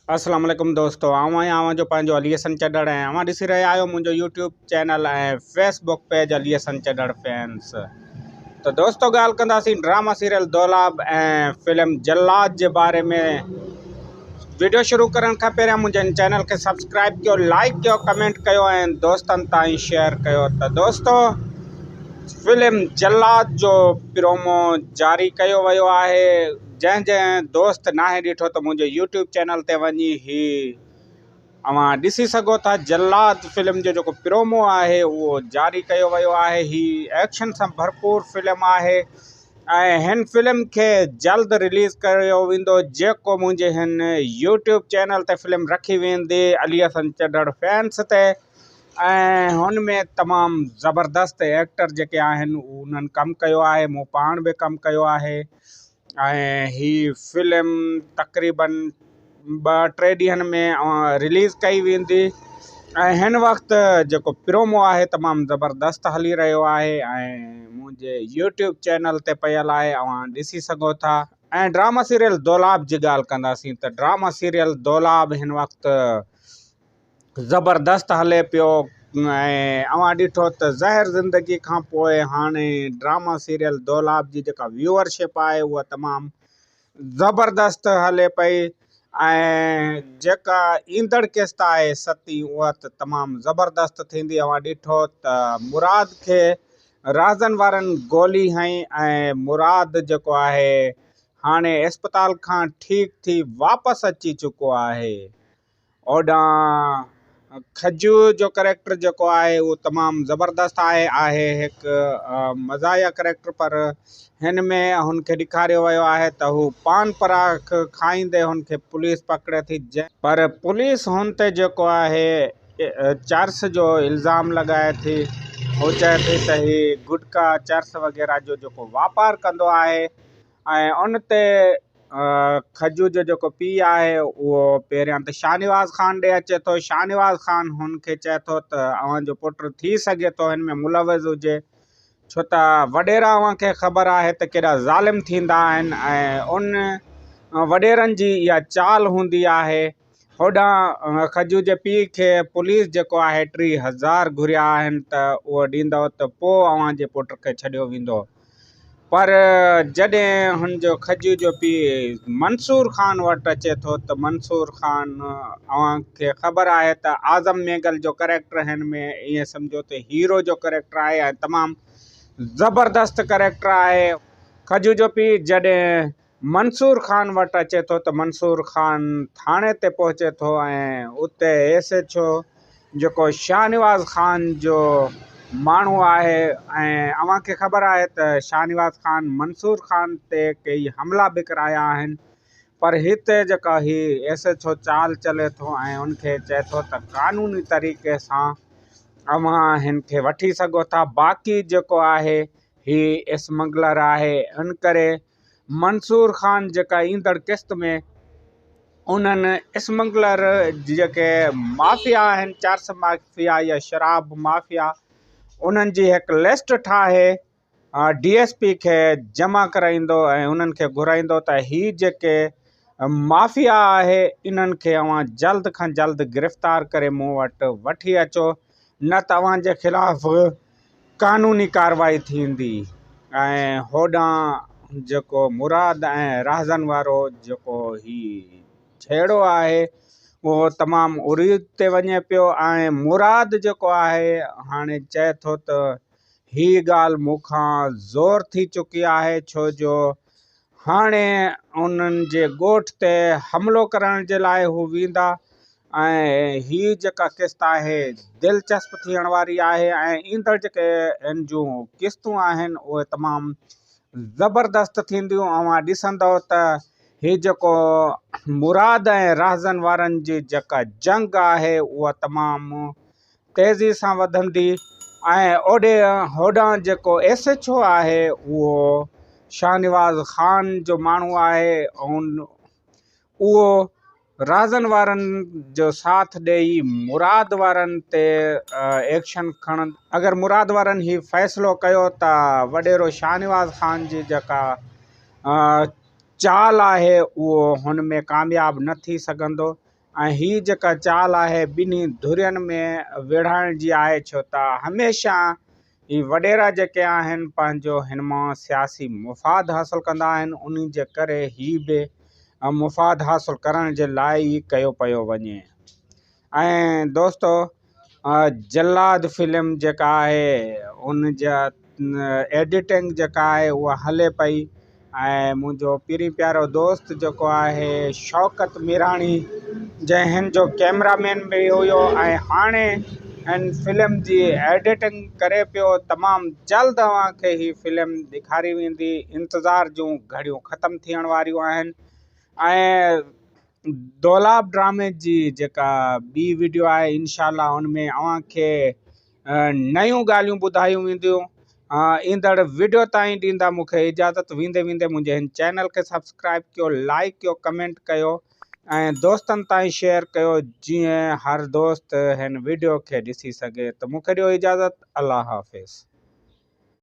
अस्सलाम वालेकुम दोस्तों, आवां जो पंहिंजो अलीहसन चढ़ड़ ऐं अवां ॾिसी रहिया आहियो मुंहिंजो यूट्यूब चैनल ऐं फेसबुक पेज अलीहसन चढ़ड़ फैंस। तो दोस्तों ॻाल्हि कंदासीं ड्रामा सीरियल दौलाब ऐं फिल्म जल्लाद जे बारे में। वीडियो शुरू करण खां पहिरियां मुंहिंजे चैनल खे सब्सक्राइब कयो, लाइक कयो, कमेंट कयो ऐं दोस्तनि ताईं शेयर कयो। त दोस्तों फिल्म जल्लाद जो प्रोमो जारी कयो वियो आहे। जंहिं दोस्त नाहे ॾिठो त मुंहिंजे यूट्यूब चैनल ते वञी ही अवां ॾिसी सघो था। जल्लाद फिल्म जो जेको प्रोमो आहे उहो जारी कयो वियो आहे। ही एक्शन सां भरपूर फिल्म आहे ऐं हिन फिल्म खे जल्द रिलीज़ कयो वेंदो। जेको मुंहिंजे हिन यूट्यूब चैनल ते फिल्म रखी वेंदी अलीहसन चढ़ड़ फैंस ते, ऐं हुन में तमामु ज़बरदस्त एक्टर जेके आहिनि उन्हनि कमु कयो आहे। मूं पाण बि कमु कयो आहे ऐं ही फिल्म तक़रीबन 2-3 ॾींहंनि में रिलीज़ कई वेंदी। ऐं हिन वक़्तु जेको प्रोमो आहे तमामु ज़बरदस्त हली रहियो आहे ऐं मुंहिंजे यूट्यूब चैनल ते पियल आहे, अवां ॾिसी सघो था। ऐं ड्रामा सीरियल दौलाब जी ॻाल्हि कंदासीं त ड्रामा सीरियल दौलाब हिन वक़्तु ज़बरदस्त हले पियो ऐं अवां ॾिठो त ज़हर ज़िंदगी खां पोइ हाणे ड्रामा सीरियल दौलाब जी जेका व्यूअरशिप आहे उहा तमामु ज़बरदस्त हले पई ऐं जेका ईंदड़ किस्त आहे 7वीं उहा त तमामु ज़बरदस्त थींदी। अवां ॾिठो त मुराद खे राज़नि वारनि गोली हईं ऐं मुराद जेको आहे हाणे अस्पताल खां ठीकु थी वापसि अची चुको आहे। ओॾां खजू जो करेक्टर जेको आहे उहो तमामु ज़बरदस्त आहे हिकु मज़ाहिया करेक्टर, पर हिन में हुनखे ॾेखारियो वियो आहे त हू पान पराग खाईंदे हुनखे पुलिस पकड़े थी। पर पुलिस हुन ते जेको आहे चर्स जो इल्ज़ाम लॻाए थी। हू चए थी त ही गुटका चर्स वग़ैरह जो जेको वापारु कंदो आहे ऐं उन ते खजू जो जेको पीउ आहे उहो पहिरियां त शाहनवाज़ ख़ान ॾे अचे थो। शाहनवाज़ ख़ान हुनखे चए थो त अव्हांजो पुटु थी सघे थो हिन में मुलविज़ हुजे, छो त वॾेरा अव्हांखे ख़बर आहे त केॾा ज़ालिम थींदा आहिनि ऐं उन वॾेरनि जी इहा चाल हूंदी आहे। होॾां खजू जे पीउ खे पुलिस जेको आहे 30,000 घुरिया आहिनि त उहो ॾींदो त पोइ अव्हांजे पुट खे छॾियो वेंदो। पर जॾहिं हुनजो खजू जो पीउ मंसूर ख़ान वटि अचे थो त मंसूर ख़ान अव्हांखे ख़बर आहे त आज़म मेगल जो करेक्टर हिन में ईअं सम्झो त हीरो जो करेक्टर आहे ऐं तमामु ज़बरदस्त करेक्टर आहे। खजू जो पीउ जॾहिं मंसूर ख़ान वटि अचे थो त मंसूर ख़ान थाणे ते पहुचे थो ऐं उते SHO जेको शाहनवाज़ ख़ान जो माण्हू आहे ऐं अव्हांखे ख़बर आहे त शाहनवाज़ ख़ान मंसूर ख़ान ते कई हमला बि कराया आहिनि। पर हिते जेका ही SHO चाल चले थो ऐं उनखे चए थो त क़ानूनी तरीक़े सां अव्हां हिन खे वठी सघो था। बाक़ी जेको आहे ही स्मगलर आहे, इन करे मंसूर ख़ान जेका ईंदड़ किस्त में उन्हनि स्मगलर जेके माफ़िया आहिनि, चर्स माफ़िया या शराब माफ़िया, उन्हनि जी हिकु लिस्ट ठाहे DSP खे जमा कराईंदो ऐं उन्हनि खे घुराईंदो त ही जेके माफ़िया आहे इन्हनि खे अव्हां जल्द खां जल्द गिरफ़्तार करे मूं वटि वठी अचो, न त अव्हांजे ख़िलाफ़ क़ानूनी कार्रवाई थींदी। ऐं होॾां जेको मुराद ऐं राज़न वारो जेको ही छेड़ो आहे उहो तमामु उरीद ते वञे पियो ऐं मुराद जेको आहे हाणे चए थो त ही ॻाल्हि मूंखां ज़ोर थी चुकी आहे, छो जो हाणे उन्हनि जे ॻोठ ते हमिलो करण जे लाइ हू वेंदा ऐं ही जेका किस्त आहे दिलचस्प थियण वारी आहे ऐं ईंदड़ जेके इन जूं किस्तूं आहिनि उहे तमामु ज़बरदस्त थींदियूं। अव्हां ॾिसंदव त ही जेको मुराद ऐं राज़न वारनि जी जेका जंग आहे उहा तमामु तेज़ी सां वधंदी ऐं होॾां जेको SHO आहे उहो शाहनवाज़ ख़ान जो माण्हू आहे ऐं उहो राज़न वारनि जो साथ ॾेई मुराद वारनि ते एक्शन खणनि। अगरि मुराद वारनि ही फ़ैसिलो कयो त वॾेरो शाहनवाज़ ख़ान जी जेका चाल आहे उहो हुन में कामयाबु न थी सघंदो ऐं हीअ जेका चाल आहे ॿिन्ही धुरियुनि में विढ़ाइण जी आहे, छो त हमेशह ही वॾेरा जेके आहिनि पंहिंजो हिन मां सियासी मुफ़ाद हासिलु कंदा आहिनि। उन जे करे ही बि मुफ़ाद हासिलु करण जे लाइ ई कयो पियो वञे। ऐं दोस्तो, जल्लाद फिल्म जेका आहे उन जा एडिटिंग जेका आहे उहा हले पई, ऐं मुंहिंजो पहिरीं प्यारो दोस्त जेको आहे शौकत मीराणी जंहिं हिन जो कैमरामैन बि हुयो ऐं हाणे हिन फिल्म जी एडिटिंग करे पियो। तमामु जल्द तव्हांखे ही फिल्म ॾेखारी वेंदी। इंतज़ार जूं घड़ियूं ख़तमु थियण वारियूं आहिनि। ऐं दौलाब ड्रामे जी जेका ॿी वीडियो आहे, इंशाल्लाह उनमें अव्हांखे नयूं ॻाल्हियूं ॿुधायूं वेंदियूं। ईंदड़ वीडियो ताईं ॾींदा मूंखे इजाज़त। वेंदे वेंदे मुंहिंजे हिन चैनल खे सब्सक्राइब कयो, लाइक कयो, कमेंट कयो ऐं दोस्तनि ताईं शेयर कयो, जीअं हर दोस्त हिन वीडियो खे ॾिसी सघे। त मूंखे ॾियो इजाज़त। अल्लाह हाफ़िज़।